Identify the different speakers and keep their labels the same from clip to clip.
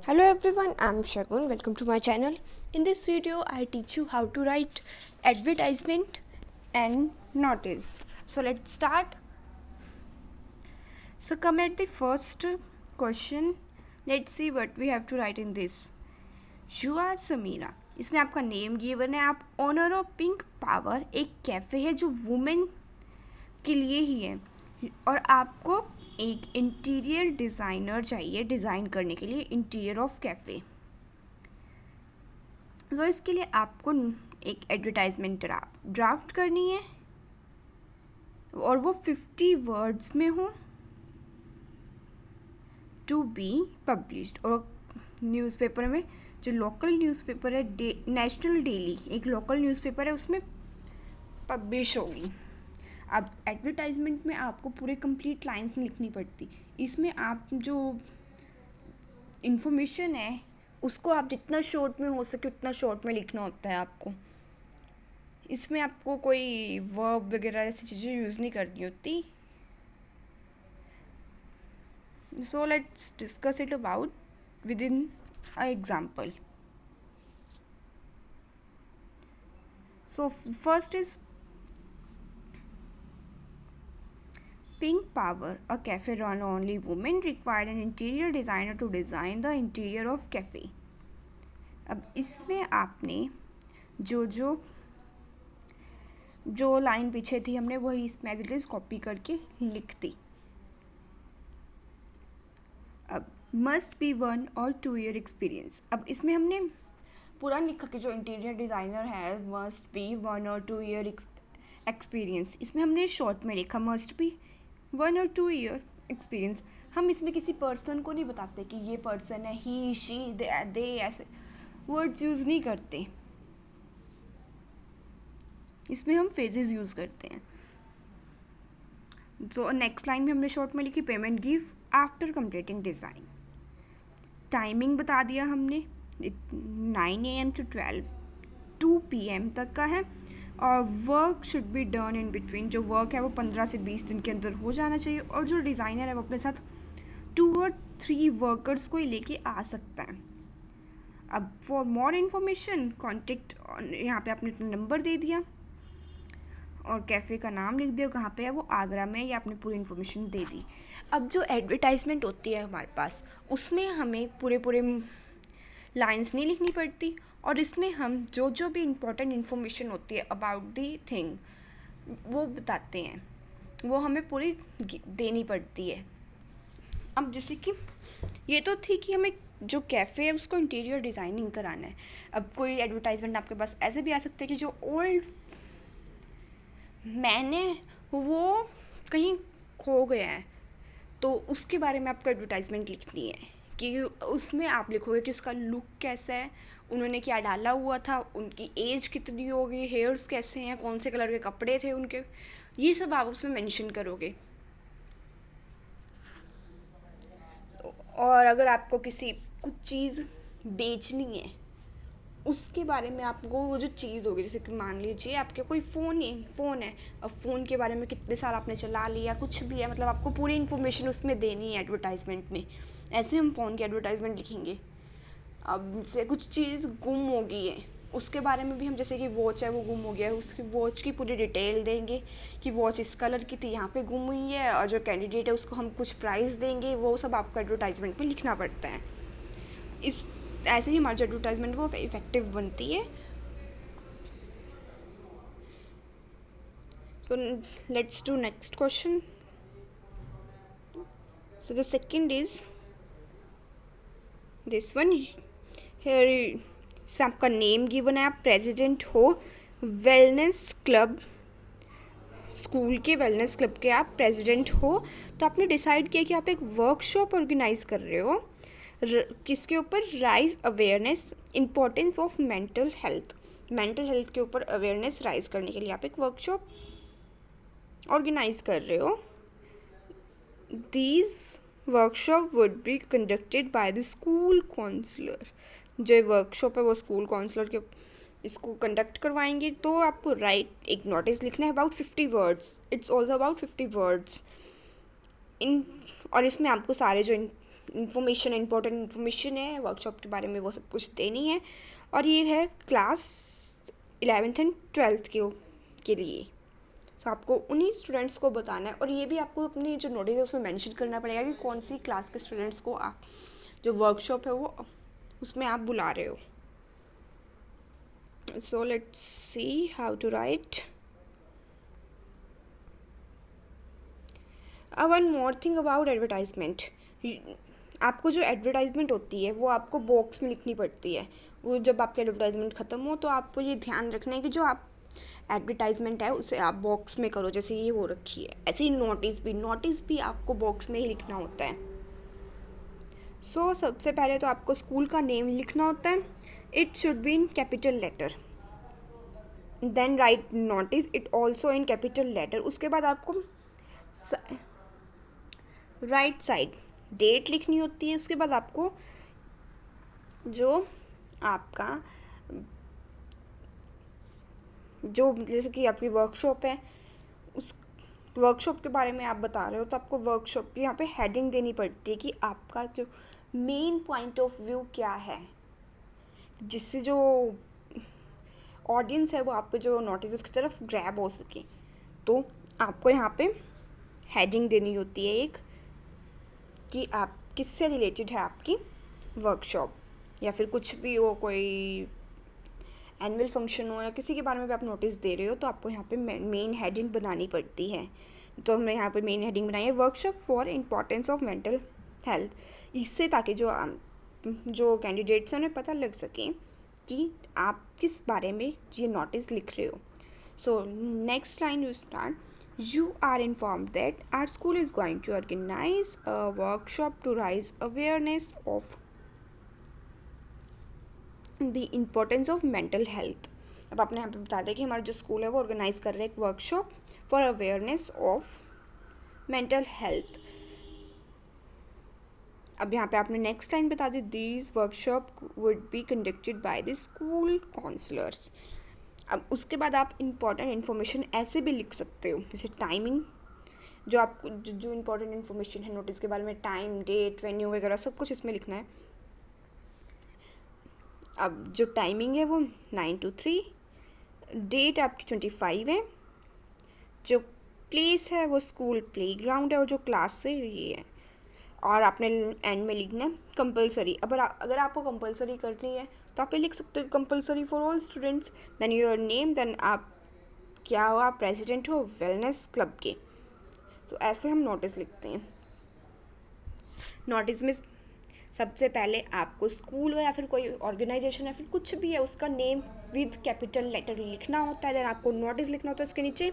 Speaker 1: Hello everyone, I'm Shagun. Welcome to my channel. In this video, I teach you how to write advertisement and notice. So let's start. So come at the first question. Let's see what we have to write in this. You are Samira. इसमें आपका name given है. आप owner of pink power एक cafe है जो women के लिए ही है और आपको एक इंटीरियर डिज़ाइनर चाहिए डिज़ाइन करने के लिए इंटीरियर ऑफ कैफ़े. तो इसके लिए आपको एक एडवर्टाइजमेंट ड्राफ्ट करनी है और वो 50 वर्ड्स में हो टू बी पब्लिश्ड. और न्यूज़पेपर में जो लोकल न्यूज़पेपर है नेशनल डेली एक लोकल न्यूज़पेपर है उसमें पब्लिश होगी. अब एडवर्टाइजमेंट में आपको पूरे कंप्लीट लाइंस नहीं लिखनी पड़ती. इसमें आप जो इन्फॉर्मेशन है उसको आप जितना शॉर्ट में हो सके उतना शॉर्ट में लिखना होता है आपको. इसमें आपको कोई वर्ब वगैरह ऐसी चीज़ें यूज़ नहीं करनी होती. So let's discuss it about with in a example. So first is Pink Power, a cafe run only women required an interior designer to design the interior of cafe. अब इसमें आपने जो लाइन पीछे थी हमने वही इसमें एज इट इज़ कॉपी करके लिख दी. अब मस्ट बी 1 और 2 ईयर एक्सपीरियंस. अब इसमें हमने पूरा लिखा कि जो इंटीरियर डिज़ाइनर है मस्ट बी 1 और 2 ईयर एक्सपीरियंस. इसमें हमने शॉर्ट में लिखा मस्ट बी 1 और 2 ईयर एक्सपीरियंस. हम इसमें किसी पर्सन को नहीं बताते कि ये पर्सन है ही शी दे ऐसे वर्ड्स यूज़ नहीं करते. इसमें हम फेजेस यूज़ करते हैं. तो नेक्स्ट लाइन में हमने शॉर्ट में लिखी payment give after completing design. Timing बता दिया हमने 9 AM to 2 PM तक का है और work should be done in between. जो वर्क है वो 15 से 20 दिन के अंदर हो जाना चाहिए और जो डिज़ाइनर है वो अपने साथ 2 और 3 वर्कर्स को ही लेके आ सकता है. अब फॉर मोर इन्फॉर्मेशन कॉन्टेक्ट यहाँ पे आपने अपना नंबर दे दिया और कैफ़े का नाम लिख दिया कहाँ पे है वो आगरा में. या आपने पूरी इन्फॉर्मेशन दे दी. अब जो एडवर्टाइजमेंट होती है हमारे पास उसमें हमें पूरे लाइंस नहीं लिखनी पड़ती और इसमें हम जो भी इम्पोर्टेंट इन्फॉर्मेशन होती है अबाउट दी थिंग वो बताते हैं वो हमें पूरी देनी पड़ती है. अब जैसे कि ये तो थी कि हमें जो कैफ़े है उसको इंटीरियर डिज़ाइनिंग कराना है. अब कोई एडवर्टाइजमेंट आपके पास ऐसे भी आ सकता है कि जो ओल्ड मैंने वो कहीं खो गया है तो उसके बारे में आपको एडवर्टाइजमेंट लिखनी है कि उसमें आप लिखोगे कि उसका लुक कैसा है, उन्होंने क्या डाला हुआ था, उनकी एज कितनी होगी, हेयर्स कैसे हैं, कौन से कलर के कपड़े थे उनके, ये सब आप उसमें मेंशन करोगे. और अगर आपको किसी कुछ चीज़ बेचनी है उसके बारे में आपको वो जो चीज़ होगी जैसे कि मान लीजिए आपके कोई फ़ोन है. अब फ़ोन के बारे में कितने साल आपने चला लिया कुछ भी है मतलब आपको पूरी इन्फॉर्मेशन उसमें देनी है एडवर्टाइजमेंट में. ऐसे हम फ़ोन की एडवर्टाइजमेंट लिखेंगे. अब से कुछ चीज़ गुम हो गई है उसके बारे में भी हम जैसे कि वॉच है वो गुम हो गया है उसकी वॉच की पूरी डिटेल देंगे कि वॉच इस कलर की थी यहाँ पे गुम हुई है और जो कैंडिडेट है उसको हम कुछ प्राइस देंगे. वो सब आपको एडवर्टाइजमेंट में लिखना पड़ता है. इस ऐसे ही हमारी जो एडवर्टाइजमेंट वो इफ़ेक्टिव बनती है. तो let's do next question. So the second is this one. Here इसमें आपका नेम गिवन है. आप प्रेसिडेंट हो वेलनेस क्लब स्कूल के वेलनेस क्लब के आप प्रेसिडेंट हो. तो आपने डिसाइड किया कि आप एक वर्कशॉप ऑर्गेनाइज कर रहे हो किसके ऊपर rise awareness importance of mental health के ऊपर अवेयरनेस राइज करने के लिए आप एक वर्कशॉप ऑर्गेनाइज कर रहे हो. These workshop would be conducted by the school counsellor. जो वर्कशॉप है वो स्कूल काउंसलर के इसको कंडक्ट करवाएंगे. तो आपको राइट एक नोटिस लिखना है about 50 words. It's also about 50 words in. और इसमें आपको सारे जो इंफॉर्मेशन, इंपॉर्टेंट इन्फॉर्मेशन है वर्कशॉप के बारे में, वो सब कुछ देनी है। और ये है क्लास 11th एंड 12th के लिए। सो आपको उन्हीं स्टूडेंट्स को बताना है, और ये भी आपको अपनी जो नोटिस है उसमें मेंशन करना पड़ेगा कि कौन सी क्लास के स्टूडेंट्स को आप जो वर्कशॉप है वो उसमें आप बुला रहे हो। So let's see how to write. One more thing about advertisement. आपको जो एडवर्टाइजमेंट होती है वो आपको बॉक्स में लिखनी पड़ती है। वो जब आपकी एडवर्टाइजमेंट ख़त्म हो तो आपको ये ध्यान रखना है कि जो आप एडवर्टाइजमेंट है उसे आप बॉक्स में करो, जैसे ये हो रखी है। ऐसे ही नोटिस भी आपको बॉक्स में ही लिखना होता है। सो सबसे पहले तो आपको स्कूल का नेम लिखना होता है। It should be in capital letter. Then write notice it also in capital letter. उसके बाद आपको राइट साइड डेट लिखनी होती है। उसके बाद आपको जो आपका जो जैसे कि आपकी वर्कशॉप है, उस वर्कशॉप के बारे में आप बता रहे हो तो आपको वर्कशॉप की यहाँ पे हेडिंग देनी पड़ती है कि आपका जो मेन पॉइंट ऑफ व्यू क्या है, जिससे जो ऑडियंस है वो आपके जो नोटिस की तरफ ग्रैब हो सके। तो आपको यहाँ पे हेडिंग देनी होती है एक, कि आप किससे रिलेटेड है आपकी वर्कशॉप, या फिर कुछ भी हो, कोई एनुअल फंक्शन हो या किसी के बारे में भी आप नोटिस दे रहे हो तो आपको यहाँ पे मेन हेडिंग बनानी पड़ती है। तो हमने यहाँ पे मेन हेडिंग बनाई है workshop for importance of mental health. इससे ताकि जो कैंडिडेट्स हैं उन्हें पता लग सके कि आप किस बारे में ये नोटिस लिख रहे हो। So next line you start, you are informed that our school is going to organize a workshop to raise awareness of the importance of mental health। अब आपने यहाँ पे बता दें कि हमारा जो स्कूल है वो ऑर्गेनाइज कर रहा है एक workshop for awareness of mental health. अब यहाँ पे आपने नेक्स्ट लाइन बता दी, these workshop would be conducted by the school counsellors. अब उसके बाद आप इम्पॉर्टेंट इन्फॉर्मेशन ऐसे भी लिख सकते हो, जैसे टाइमिंग, जो आपको जो इम्पोर्टेंट इन्फॉर्मेशन है नोटिस के बारे में, टाइम, डेट, वेन्यू वगैरह सब कुछ इसमें लिखना है। अब जो टाइमिंग है वो 9 to 3, डेट आपकी 25 है, जो प्लेस है वो स्कूल प्लेग्राउंड है, और जो क्लास है ये है। और आपने एंड में लिखना है कंपलसरी। अगर आपको कंपलसरी करनी है तो आप ये लिख सकते हो compulsory for all students, then your name, then आप क्या हो, आप प्रेसिडेंट हो वेलनेस क्लब के। तो ऐसे हम नोटिस लिखते हैं। नोटिस में सबसे पहले आपको स्कूल या फिर कोई ऑर्गेनाइजेशन या फिर कुछ भी है उसका नेम विद कैपिटल लेटर लिखना होता है। देन आपको नोटिस लिखना होता है उसके नीचे,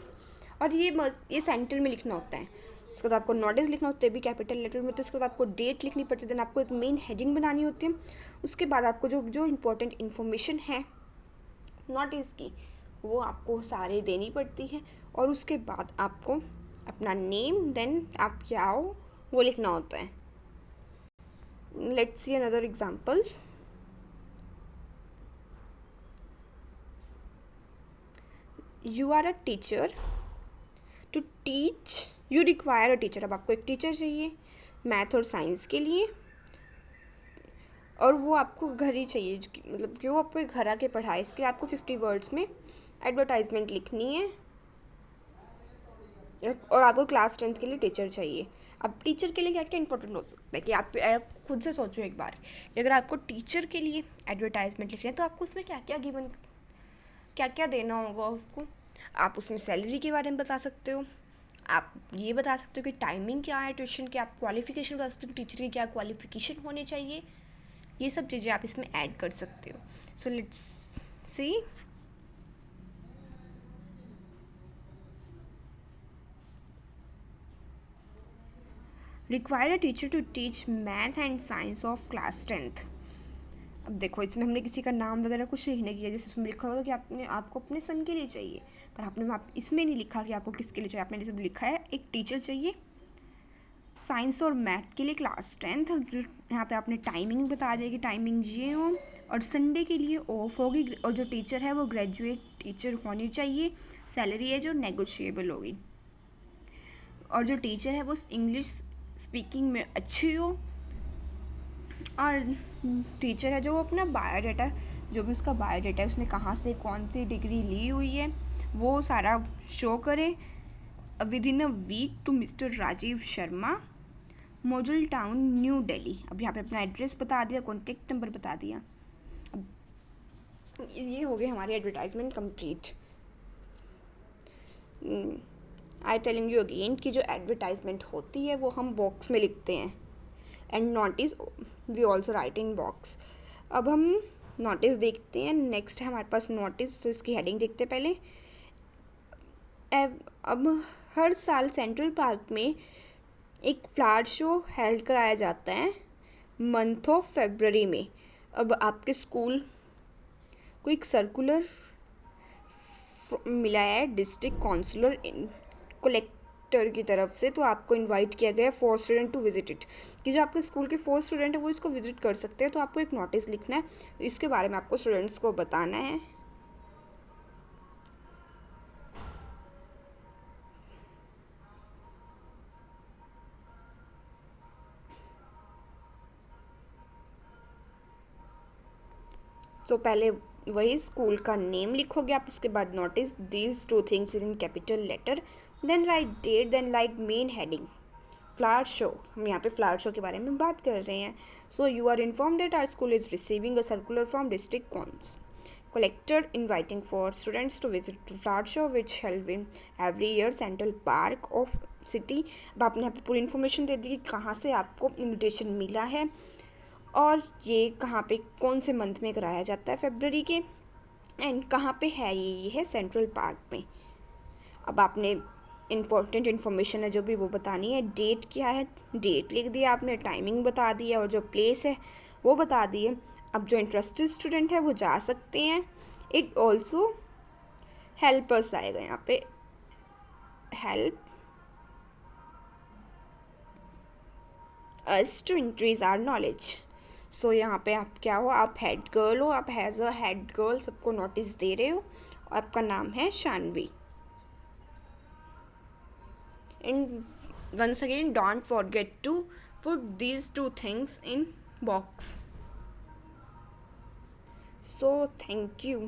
Speaker 1: और ये सेंटर में लिखना होता है। उसके बाद आपको नोटिस लिखना होता है भी कैपिटल लेटर में। तो उसके बाद आपको डेट लिखनी पड़ती है, देन आपको एक मेन हेडिंग बनानी होती है। उसके बाद आपको जो इम्पोर्टेंट इन्फॉर्मेशन है नोटिस की वो आपको सारे देनी पड़ती है। और उसके बाद आपको अपना नेम, देन आप क्या हो वो लिखना होता है। Let's see another examples. You are a teacher to teach, you require a teacher. अब आपको एक टीचर चाहिए मैथ और साइंस के लिए, और वो आपको घर ही चाहिए, मतलब कि वो आपको घर आके पढ़ाए। इसके लिए आपको 50 वर्ड्स में एडवर्टाइजमेंट लिखनी है, और आपको क्लास 10th के लिए टीचर चाहिए। अब टीचर के लिए क्या क्या इंपॉर्टेंट हो सकता है कि आप खुद से सोचो एक बार कि अगर आपको टीचर के लिए एडवर्टाइजमेंट लिखना है तो आपको उसमें क्या क्या देना होगा उसको। आप उसमें सैलरी के बारे में बता सकते हो, आप ये बता सकते हो कि टाइमिंग क्या है ट्यूशन की, आप क्वालिफ़िकेशन बता सकते हो टीचर की क्या क्वालिफ़िकेशन होनी चाहिए। ये सब चीज़ें आप इसमें ऐड कर सकते हो। So let's see. Require a teacher to teach math and science of class 10th। अब देखो इसमें हमने किसी का नाम वगैरह कुछ नहीं किया, जैसे उसमें लिखा होगा कि आपको अपने सन के लिए चाहिए, पर आपने इसमें नहीं लिखा कि आपको किसके लिए चाहिए। आपने जैसे लिखा है एक टीचर चाहिए साइंस और मैथ के लिए क्लास 10th, और जो यहाँ पे आपने टाइमिंग बता दिया कि टाइमिंग ये हो, और संडे के लिए ऑफ होगी, और जो टीचर है वो ग्रेजुएट टीचर होनी चाहिए। सैलरी है जो नेगोशिएबल होगी, और जो टीचर है वो इंग्लिश स्पीकिंग में अच्छी हो, और टीचर है जो वो अपना बायोडाटा, जो भी उसका बायोडाटा है, उसने कहाँ से कौन सी डिग्री ली हुई है, वो सारा शो करे within a week to mister Rajiv Sharma, Model Town, New Delhi. अब यहाँ पे अपना एड्रेस बता दिया, कॉन्टेक्ट नंबर बता दिया। अब ये हो गई हमारी advertisement complete. I telling you again कि जो एडवर्टाइजमेंट होती है वो हम बॉक्स में लिखते हैं, and notice we also write in box. अब हम नोटिस देखते हैं। नेक्स्ट है हमारे पास नोटिस, तो इसकी हेडिंग देखते हैं पहले। अब हर साल सेंट्रल पार्क में एक फ्लावर शो हेल्ड कराया जाता है मंथ ऑफ फेबररी में। अब आपके स्कूल को एक सर्कुलर मिला है डिस्ट्रिक्ट काउंसलर कलेक्टर की तरफ से, तो आपको इनवाइट किया गया है for student to visit it, कि जो आपके स्कूल के 4 स्टूडेंट हैं वो इसको विजिट कर सकते हैं। तो आपको एक नोटिस लिखना है, इसके बारे में आपको स्टूडेंट्स को बताना है। तो पहले वही स्कूल का नेम लिखोगे आप, उसके बाद notice these 2 things in capital letter, then write date, then write main heading flower show. हम यहाँ पे फ्लावर शो के बारे में बात कर रहे हैं। So you are inform that our school is receiving a circular from district collector inviting for students to visit the flower show which held in every year Central Park of City। अब आपने यहाँ पे पूरी information दे दी कि कहाँ से आपको invitation मिला है और ये कहाँ पे कौन से मंथ में कराया जाता है, फरवरी के, एंड कहाँ पे है ये है सेंट्रल पार्क में। अब आपने इम्पोर्टेंट इन्फॉर्मेशन है जो भी वो बतानी है। डेट क्या है, डेट लिख दिया आपने, टाइमिंग बता दिया और जो प्लेस है वो बता दिए। अब जो इंटरेस्टेड स्टूडेंट है वो जा सकते हैं। इट ऑल्सो हेल्पर्स आएगा यहाँ पे, help us to increase our knowledge. So यहाँ पे आप क्या हो, आप हेड गर्ल हो, आप हैज़ अ हेड गर्ल सबको नोटिस दे रहे हो और आपका नाम है Shanvi. And once again don't forget to put these 2 things in box. So thank you.